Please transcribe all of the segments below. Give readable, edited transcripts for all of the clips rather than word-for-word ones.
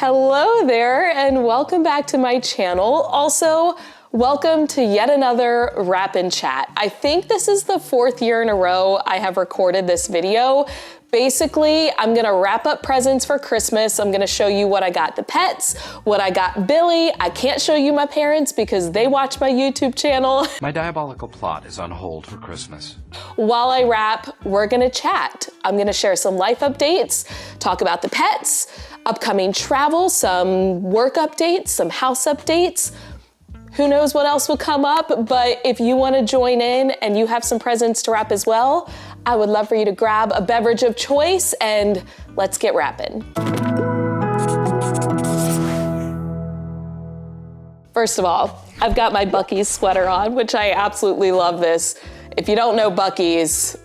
Hello there and welcome back to my channel. Also, welcome to yet another Wrap and Chat. I think this is the 4th year in a row I have recorded this video. Basically, I'm gonna wrap up presents for Christmas. I'm gonna show you what I got the pets, what I got Billy. I can't show you my parents because they watch my YouTube channel. My diabolical plot is on hold for Christmas. While I wrap, we're gonna chat. I'm gonna share some life updates, talk about the pets, upcoming travel, some work updates, some house updates. Who knows what else will come up, but if you want to join in and you have some presents to wrap as well, I would love for you to grab a beverage of choice and let's get wrapping. First of all, I've got my Buc-ee's sweater on, which I absolutely love this. If you don't know Buc-ee's,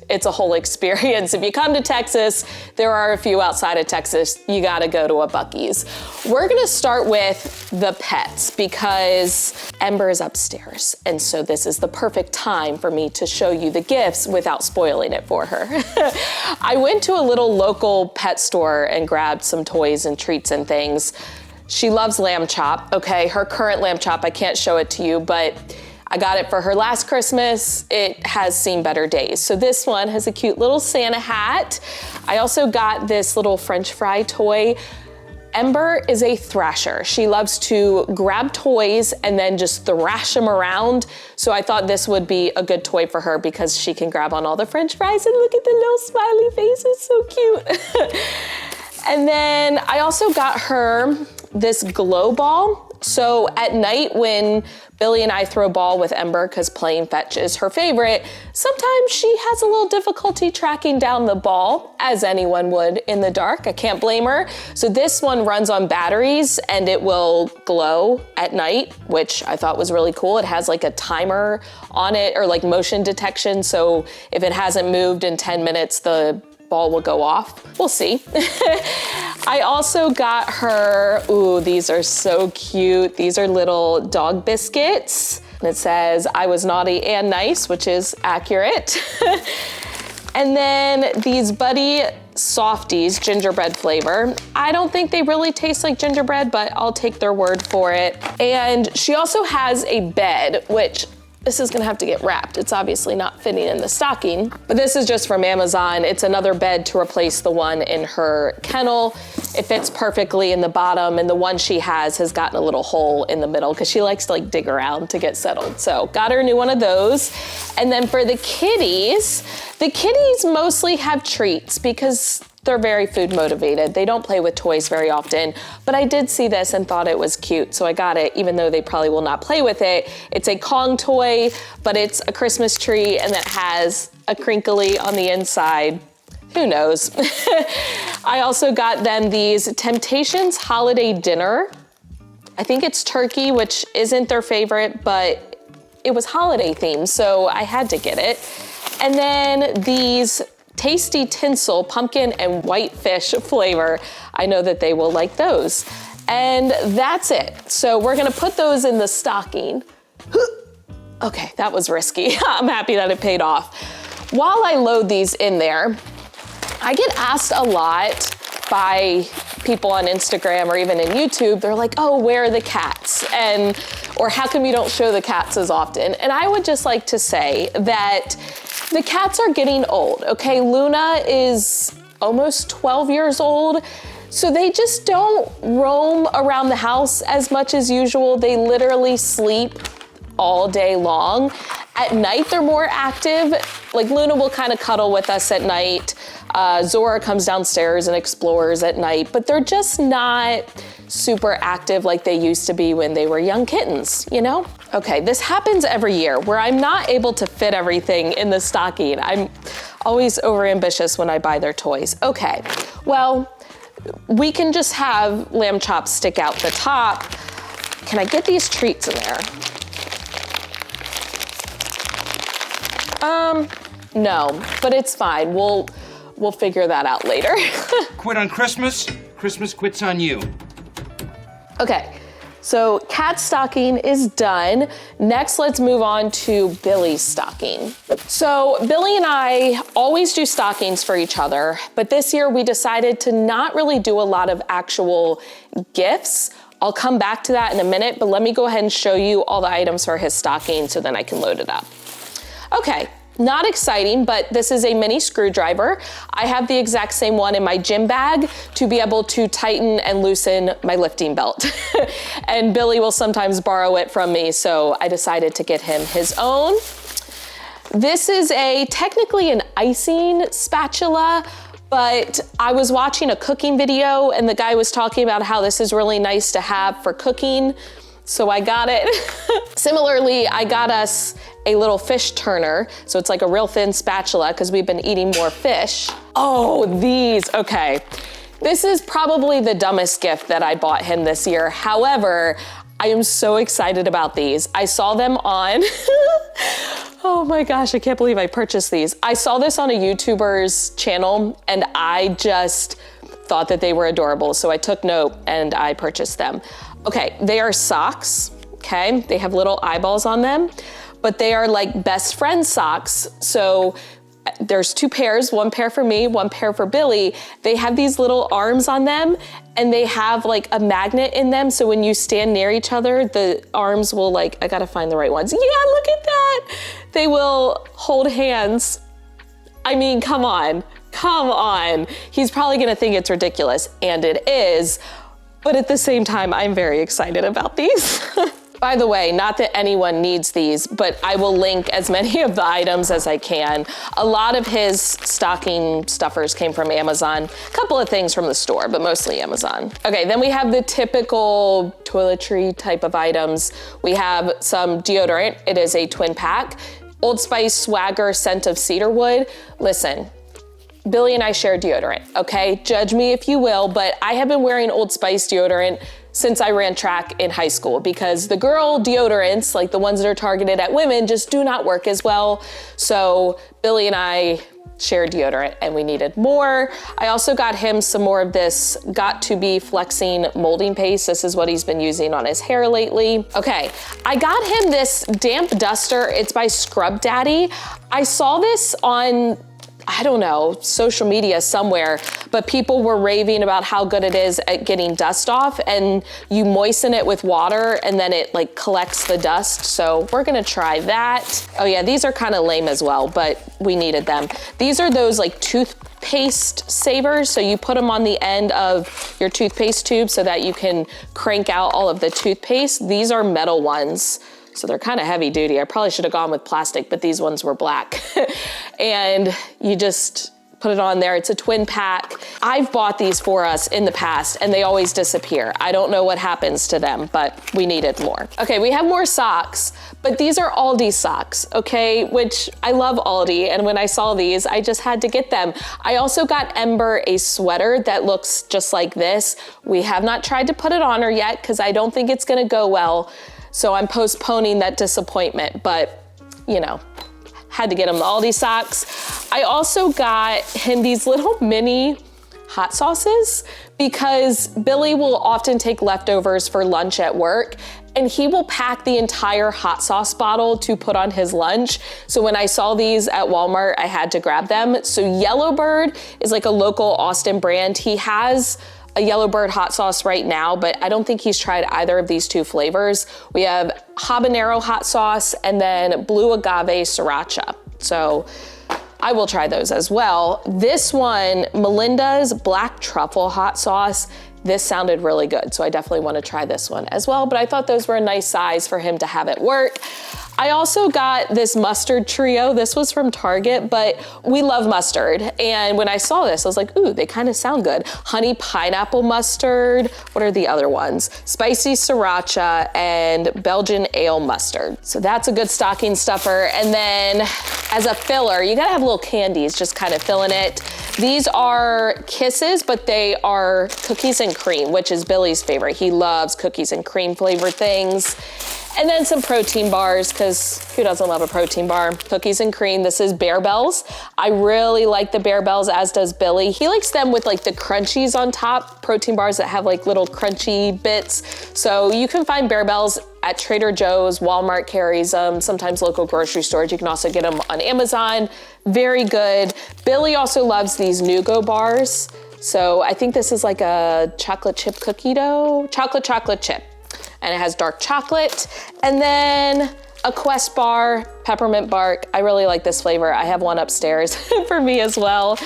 it's a whole experience. If you come to Texas, there are a few outside of Texas, you gotta go to a Buc-ee's. We're gonna start with the pets because Ember is upstairs. And so this is the perfect time for me to show you the gifts without spoiling it for her. I went to a little local pet store and grabbed some toys and treats and things. She loves lamb chop, okay? Her current lamb chop, I can't show it to you, but I got it for her last Christmas. It has seen better days. So this one has a cute little Santa hat. I also got this little French fry toy. Ember is a thrasher. She loves to grab toys and then just thrash them around. So I thought this would be a good toy for her because she can grab on all the French fries and look at the little smiley face, it's so cute. And then I also got her this glow ball. So at night when Billy and I throw ball with Ember, because playing fetch is her favorite, sometimes she has a little difficulty tracking down the ball, as anyone would in the dark. I can't blame her. So this one runs on batteries and it will glow at night, which I thought was really cool. It has like a timer on it or like motion detection. So if it hasn't moved in 10 minutes, the ball will go off. We'll see. I also got her, ooh, these are so cute. These are little dog biscuits. And it says, I was naughty and nice, which is accurate. And then these Buddy Softies, gingerbread flavor. I don't think they really taste like gingerbread, but I'll take their word for it. And she also has a bed, which this is gonna have to get wrapped. It's obviously not fitting in the stocking, but this is just from Amazon. It's another bed to replace the one in her kennel. It fits perfectly in the bottom, and the one she has gotten a little hole in the middle because she likes to like dig around to get settled. So got her a new one of those. And then for the kitties mostly have treats because they're very food motivated. They don't play with toys very often, but I did see this and thought it was cute, so I got it, even though they probably will not play with it. It's a Kong toy, but it's a Christmas tree and it has a crinkly on the inside. Who knows? I also got them these Temptations holiday dinner. I think it's turkey, which isn't their favorite, but it was holiday themed, so I had to get it. And then these Tasty Tinsel pumpkin and white fish flavor. I know that they will like those. And that's it. So we're gonna put those in the stocking. Okay, that was risky. I'm happy that it paid off. While I load these in there, I get asked a lot by people on Instagram or even in YouTube. They're like, oh, where are the cats? Or how come you don't show the cats as often? And I would just like to say that the cats are getting old, okay? Luna is almost 12 years old, so they just don't roam around the house as much as usual. They literally sleep all day long. At night, they're more active. Like Luna will kind of cuddle with us at night. Zora comes downstairs and explores at night, but they're just not super active like they used to be when they were young kittens, you know? Okay, this happens every year where I'm not able to fit everything in the stocking. I'm always overambitious when I buy their toys. Okay, well, we can just have lamb chops stick out the top. Can I get these treats in there? No, but it's fine. We'll figure that out later. Quit on Christmas, Christmas quits on you. Okay, So Kat's stocking is done. Next, let's move on to Billy's stocking. So Billy and I always do stockings for each other, but this year we decided to not really do a lot of actual gifts. I'll come back to that in a minute, but let me go ahead and show you all the items for his stocking so then I can load it up. Okay. Not exciting, but this is a mini screwdriver. I have the exact same one in my gym bag to be able to tighten and loosen my lifting belt. And Billy will sometimes borrow it from me, so I decided to get him his own. This is technically an icing spatula, but I was watching a cooking video and the guy was talking about how this is really nice to have for cooking, so I got it. Similarly, I got us a little fish turner. So it's like a real thin spatula because we've been eating more fish. Oh, these, okay. This is probably the dumbest gift that I bought him this year. However, I am so excited about these. I saw them on, oh my gosh, I can't believe I purchased these. I saw this on a YouTuber's channel and I just thought that they were adorable. So I took note and I purchased them. Okay, they are socks, okay? They have little eyeballs on them, but they are like best friend socks. So there's two pairs, one pair for me, one pair for Billy. They have these little arms on them and they have like a magnet in them. So when you stand near each other, the arms will like, I gotta find the right ones. Yeah, look at that. They will hold hands. I mean, come on. He's probably gonna think it's ridiculous, and it is. But at the same time, I'm very excited about these. By the way, not that anyone needs these, but I will link as many of the items as I can. A lot of his stocking stuffers came from Amazon. A couple of things from the store, but mostly Amazon. Okay, then we have the typical toiletry type of items. We have some deodorant. It is a twin pack. Old Spice Swagger scent of cedarwood. Listen, Billy and I share deodorant, okay? Judge me if you will, but I have been wearing Old Spice deodorant since I ran track in high school because the girl deodorants, like the ones that are targeted at women, just do not work as well. So Billy and I share deodorant and we needed more. I also got him some more of this Got to Be Flexing molding paste. This is what he's been using on his hair lately. Okay, I got him this damp duster. It's by Scrub Daddy. I saw this on, I don't know, social media somewhere, but people were raving about how good it is at getting dust off, and you moisten it with water and then it like collects the dust. So we're gonna try that. Oh yeah, these are kind of lame as well, but we needed them. These are those like toothpaste savers. So you put them on the end of your toothpaste tube so that you can crank out all of the toothpaste. These are metal ones. So they're kind of heavy duty. I probably should have gone with plastic, but these ones were black. And you just put it on there. It's a twin pack. I've bought these for us in the past and they always disappear. I don't know what happens to them, but we needed more. Okay, we have more socks, but these are Aldi socks, okay? Which I love Aldi, and when I saw these, I just had to get them. I also got Ember a sweater that looks just like this. We have not tried to put it on her yet because I don't think it's gonna go well. So I'm postponing that disappointment, but you know, had to get him the Aldi socks. I also got him these little mini hot sauces because Billy will often take leftovers for lunch at work and he will pack the entire hot sauce bottle to put on his lunch. So when I saw these at Walmart, I had to grab them. So Yellowbird is like a local Austin brand. He has a Yellowbird hot sauce right now, but I don't think he's tried either of these two flavors. We have habanero hot sauce and then blue agave sriracha. So I will try those as well. This one, Melinda's black truffle hot sauce, this sounded really good. So I definitely want to try this one as well, but I thought those were a nice size for him to have at work. I also got this mustard trio. This was from Target, but we love mustard. And when I saw this, I was like, ooh, they kind of sound good. Honey pineapple mustard. What are the other ones? Spicy sriracha and Belgian ale mustard. So that's a good stocking stuffer. And then as a filler, you gotta have little candies just kind of filling it. These are Kisses, but they are cookies and cream, which is Billy's favorite. He loves cookies and cream flavored things. And then some protein bars, because who doesn't love a protein bar? Cookies and cream. This is Bear Bells. I really like the Bear Bells, as does Billy. He likes them with like the crunchies on top, protein bars that have like little crunchy bits. So you can find Bear Bells at Trader Joe's, Walmart carries them, sometimes local grocery stores. You can also get them on Amazon. Very good. Billy also loves these Nugo bars. So I think this is like a chocolate chip cookie dough, chocolate chip. And it has dark chocolate. And then a Quest bar, peppermint bark. I really like this flavor. I have one upstairs for me as well.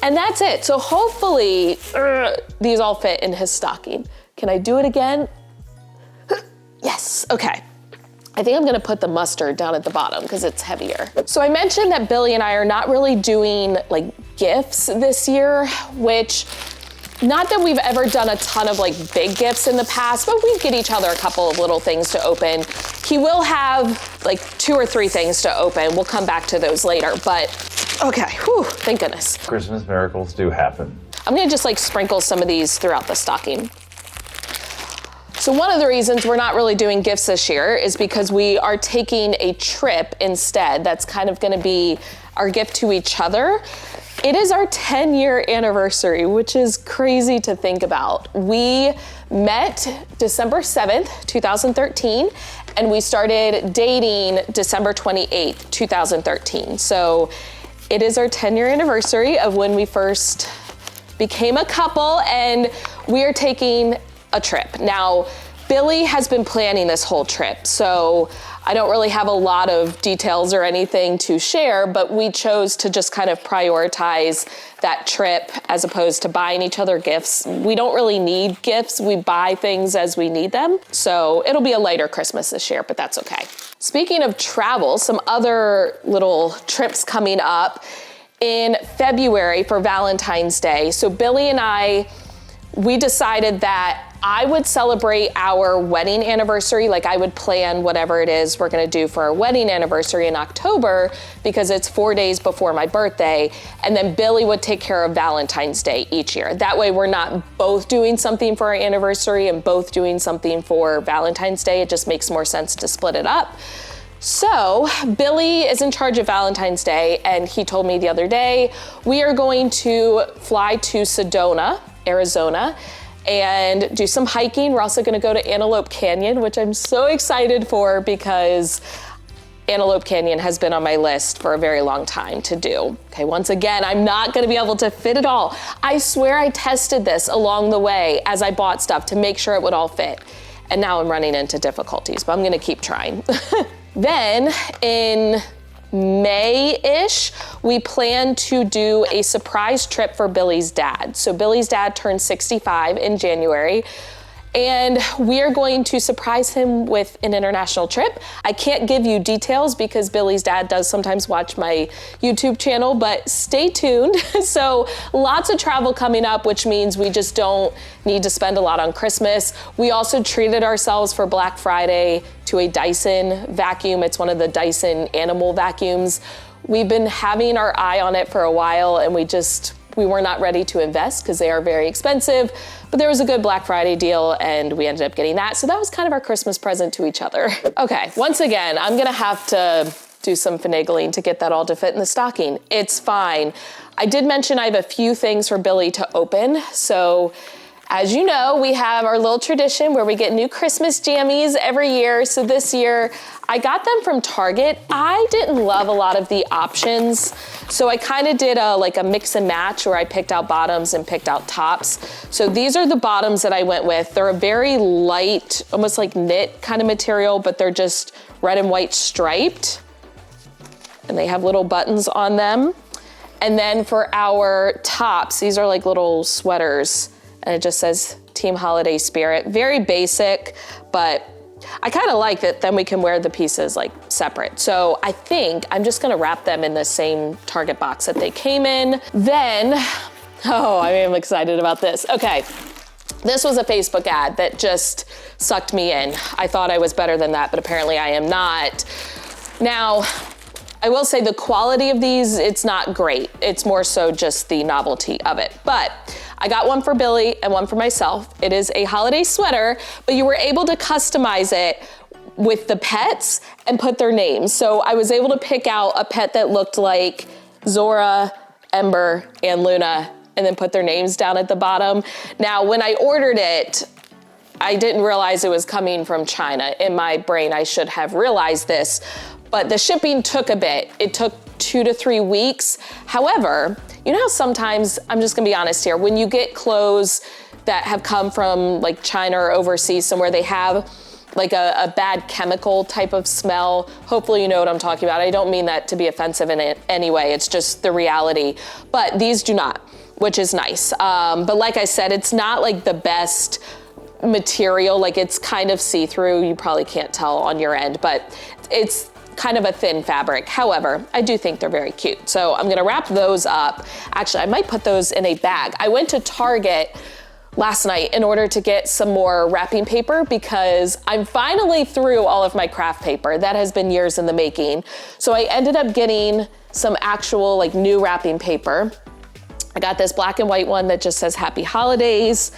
And that's it. So hopefully these all fit in his stocking. Can I do it again? Yes, okay. I think I'm gonna put the mustard down at the bottom because it's heavier. So I mentioned that Billy and I are not really doing like gifts this year, which, not that we've ever done a ton of like big gifts in the past, but we get each other a couple of little things to open. He will have like 2 or 3 things to open. We'll come back to those later, but okay, whew, thank goodness. Christmas miracles do happen. I'm gonna just like sprinkle some of these throughout the stocking. So one of the reasons we're not really doing gifts this year is because we are taking a trip instead. That's kind of gonna be our gift to each other. It is our 10-year anniversary, which is crazy to think about. We met December 7th, 2013, and we started dating December 28th, 2013. So it is our 10-year anniversary of when we first became a couple, and we are taking a trip. Now, Billy has been planning this whole trip, so I don't really have a lot of details or anything to share, but we chose to just kind of prioritize that trip as opposed to buying each other gifts. We don't really need gifts. We buy things as we need them. So it'll be a lighter Christmas this year, but that's okay. Speaking of travel, some other little trips coming up in February for Valentine's Day. So Billy and I, we decided that I would celebrate our wedding anniversary, like I would plan whatever it is we're gonna do for our wedding anniversary in October because it's 4 days before my birthday, and then Billy would take care of Valentine's Day each year. That way we're not both doing something for our anniversary and both doing something for Valentine's Day. It just makes more sense to split it up. So Billy is in charge of Valentine's Day, and he told me the other day, we are going to fly to Sedona, Arizona, and do some hiking. We're also gonna go to Antelope Canyon, which I'm so excited for because Antelope Canyon has been on my list for a very long time to do. Okay, once again, I'm not gonna be able to fit it all. I swear I tested this along the way as I bought stuff to make sure it would all fit. And now I'm running into difficulties, but I'm gonna keep trying. Then in May-ish, we plan to do a surprise trip for Billy's dad. So Billy's dad turned 65 in January, and we are going to surprise him with an international trip. I can't give you details because Billy's dad does sometimes watch my YouTube channel, but stay tuned. So lots of travel coming up, which means we just don't need to spend a lot on Christmas. We also treated ourselves for Black Friday to a Dyson vacuum. It's one of the Dyson animal vacuums. We've been having our eye on it for a while, and we were not ready to invest because they are very expensive, but there was a good Black Friday deal and we ended up getting that. So that was kind of our Christmas present to each other. Okay, once again, I'm gonna have to do some finagling to get that all to fit in the stocking. It's fine. I did mention I have a few things for Billy to open. So as you know, we have our little tradition where we get new Christmas jammies every year. So this year, I got them from Target. I didn't love a lot of the options. So I kind of did a mix and match where I picked out bottoms and picked out tops. So these are the bottoms that I went with. They're a very light, almost like knit kind of material, but they're just red and white striped. And they have little buttons on them. And then for our tops, these are like little sweaters. And it just says Team Holiday Spirit. Very basic, but I kind of like that then we can wear the pieces like separate. So I think I'm just gonna wrap them in the same Target box that they came in. Then, oh, I am excited about this. Okay, this was a Facebook ad that just sucked me in. I thought I was better than that, but apparently I am not. Now, I will say the quality of these, it's not great. It's more so just the novelty of it. But I got one for Billy and one for myself. It is a holiday sweater, but you were able to customize it with the pets and put their names. So I was able to pick out a pet that looked like Zora, Ember, and Luna, and then put their names down at the bottom. Now, when I ordered it, I didn't realize it was coming from China. In my brain, I should have realized this, but the shipping took a bit. It took 2 to 3 weeks. However, you know how sometimes, I'm just gonna be honest here, when you get clothes that have come from like China or overseas somewhere, they have like a bad chemical type of smell. Hopefully you know what I'm talking about. I don't mean that to be offensive in any way. It's just the reality. But these do not, which is nice. But like I said, it's not like the best material. Like it's kind of see-through. You probably can't tell on your end, but it's kind of a thin fabric. However, I do think they're very cute. So I'm gonna wrap those up. Actually, I might put those in a bag. I went to Target last night in order to get some more wrapping paper because I'm finally through all of my craft paper. That has been years in the making. So I ended up getting some actual like new wrapping paper. I got this black and white one that just says Happy Holidays,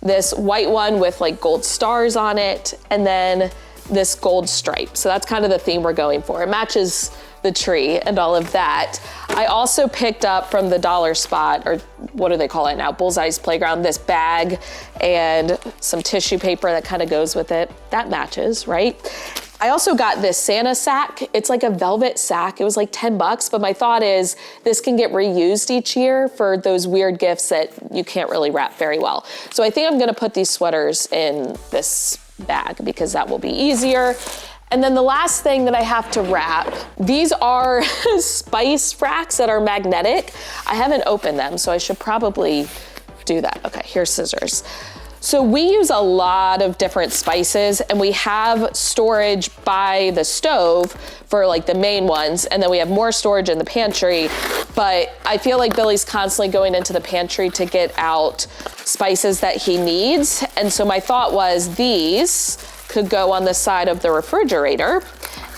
this white one with like gold stars on it, and then this gold stripe. So that's kind of the theme we're going for. It matches the tree and all of that. I also picked up from the dollar spot, or what do they call it now? Bullseye's Playground, this bag and some tissue paper that kind of goes with it. That matches, right? I also got this Santa sack. It's like a velvet sack. It was like 10 bucks, but my thought is this can get reused each year for those weird gifts that you can't really wrap very well. So I think I'm gonna put these sweaters in this bag because that will be easier. And then the last thing that I have to wrap, these are spice racks that are magnetic. I haven't opened them, so I should probably do that. Okay, here's scissors. So we use a lot of different spices and we have storage by the stove for like the main ones, and then we have more storage in the pantry, but I feel like Billy's constantly going into the pantry to get out spices that he needs. And so my thought was these could go on the side of the refrigerator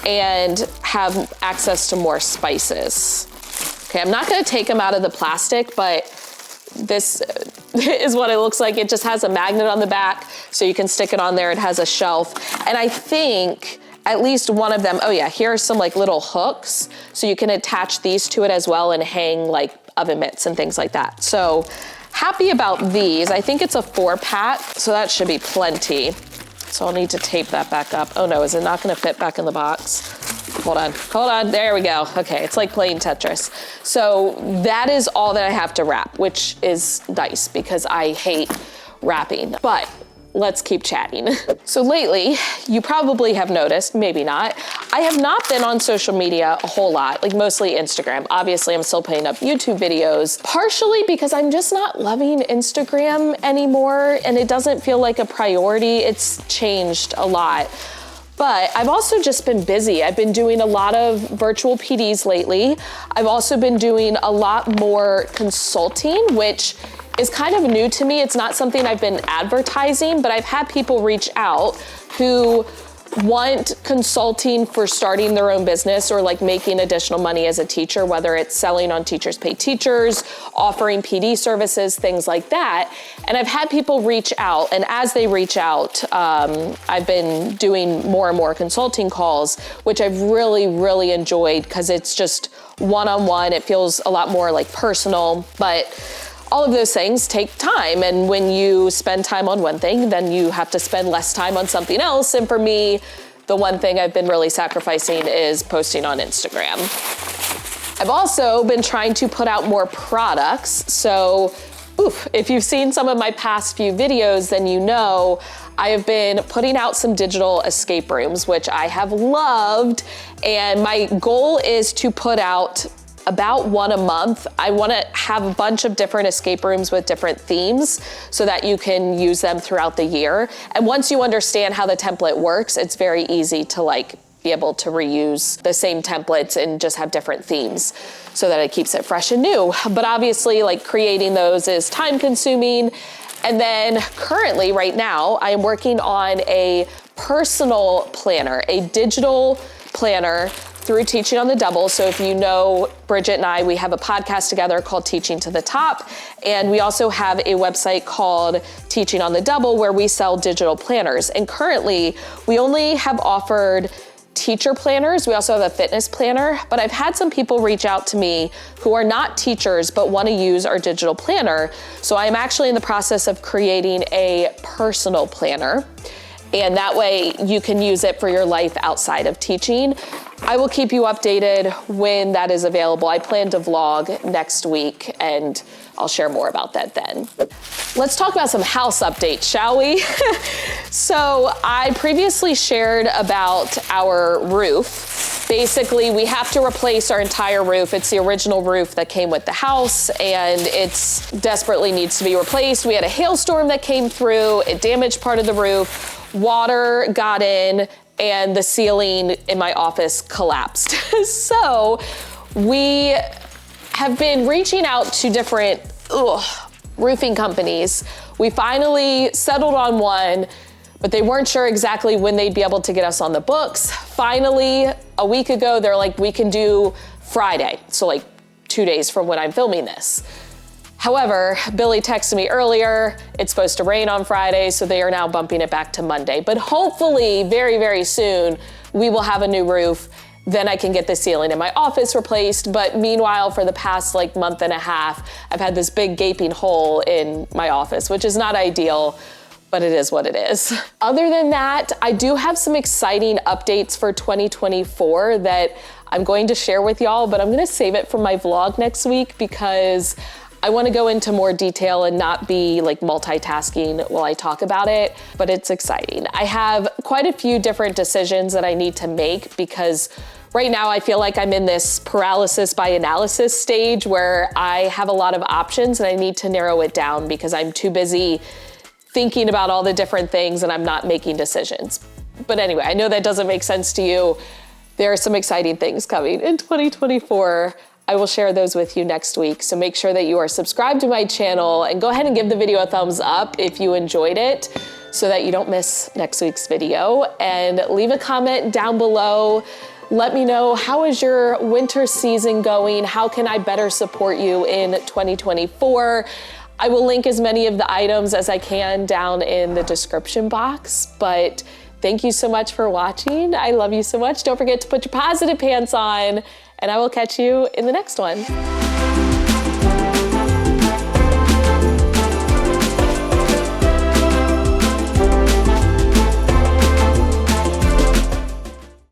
and have access to more spices. Okay, I'm not gonna take them out of the plastic, but this is what it looks like. It just has a magnet on the back, so you can stick it on there. It has a shelf. And I think at least one of them, oh yeah, here are some like little hooks, so you can attach these to it as well and hang like oven mitts and things like that. So happy about these. I think it's a 4-pack, so that should be plenty. So I'll need to tape that back up. Oh no, is it not gonna fit back in the box? Hold on, there we go. Okay, it's like playing Tetris. So that is all that I have to wrap, which is nice because I hate wrapping, but let's keep chatting. So lately, you probably have noticed, maybe not, I have not been on social media a whole lot, like mostly Instagram. Obviously, I'm still putting up YouTube videos, partially because I'm just not loving Instagram anymore and it doesn't feel like a priority. It's changed a lot. But I've also just been busy. I've been doing a lot of virtual PDs lately. I've also been doing a lot more consulting, which is kind of new to me. It's not something I've been advertising, but I've had people reach out who want consulting for starting their own business or like making additional money as a teacher, whether it's selling on Teachers Pay Teachers, offering PD services, things like that. And I've had people reach out, and as they reach out, I've been doing more and more consulting calls, which I've really, really enjoyed because it's just one-on-one. It feels a lot more like personal, but all of those things take time. And when you spend time on one thing, then you have to spend less time on something else. And for me, the one thing I've been really sacrificing is posting on Instagram. I've also been trying to put out more products. So, if you've seen some of my past few videos, then you know I have been putting out some digital escape rooms, which I have loved. And my goal is to put out about one a month. I wanna have a bunch of different escape rooms with different themes so that you can use them throughout the year. And once you understand how the template works, it's very easy to like be able to reuse the same templates and just have different themes so that it keeps it fresh and new. But obviously like creating those is time consuming. And then currently right now, I am working on a personal planner, a digital planner through Teaching on the Double. So if you know Bridget and I, we have a podcast together called Teaching to the Top. And we also have a website called Teaching on the Double where we sell digital planners. And currently, we only have offered teacher planners. We also have a fitness planner, but I've had some people reach out to me who are not teachers but want to use our digital planner. So I'm actually in the process of creating a personal planner, and that way you can use it for your life outside of teaching. I will keep you updated when that is available. I plan to vlog next week, and I'll share more about that then. Let's talk about some house updates, shall we? So I previously shared about our roof. Basically, we have to replace our entire roof. It's the original roof that came with the house, and it's desperately needs to be replaced. We had a hailstorm that came through. It damaged part of the roof. Water got in, and the ceiling in my office collapsed. So we have been reaching out to different roofing companies. We finally settled on one, but they weren't sure exactly when they'd be able to get us on the books. Finally, a week ago, they're like, we can do Friday. So like 2 days from when I'm filming this. However, Billy texted me earlier, it's supposed to rain on Friday, so they are now bumping it back to Monday. But hopefully, very, very soon, we will have a new roof. Then I can get the ceiling in my office replaced. But meanwhile, for the past like month and a half, I've had this big gaping hole in my office, which is not ideal, but it is what it is. Other than that, I do have some exciting updates for 2024 that I'm going to share with y'all, but I'm gonna save it for my vlog next week because I want to go into more detail and not be like multitasking while I talk about it, but it's exciting. I have quite a few different decisions that I need to make because right now I feel like I'm in this paralysis by analysis stage where I have a lot of options and I need to narrow it down because I'm too busy thinking about all the different things and I'm not making decisions. But anyway, I know that doesn't make sense to you. There are some exciting things coming in 2024. I will share those with you next week. So make sure that you are subscribed to my channel and go ahead and give the video a thumbs up if you enjoyed it so that you don't miss next week's video. And leave a comment down below. Let me know, how is your winter season going? How can I better support you in 2024? I will link as many of the items as I can down in the description box, but thank you so much for watching. I love you so much. Don't forget to put your positive pants on, and I will catch you in the next one.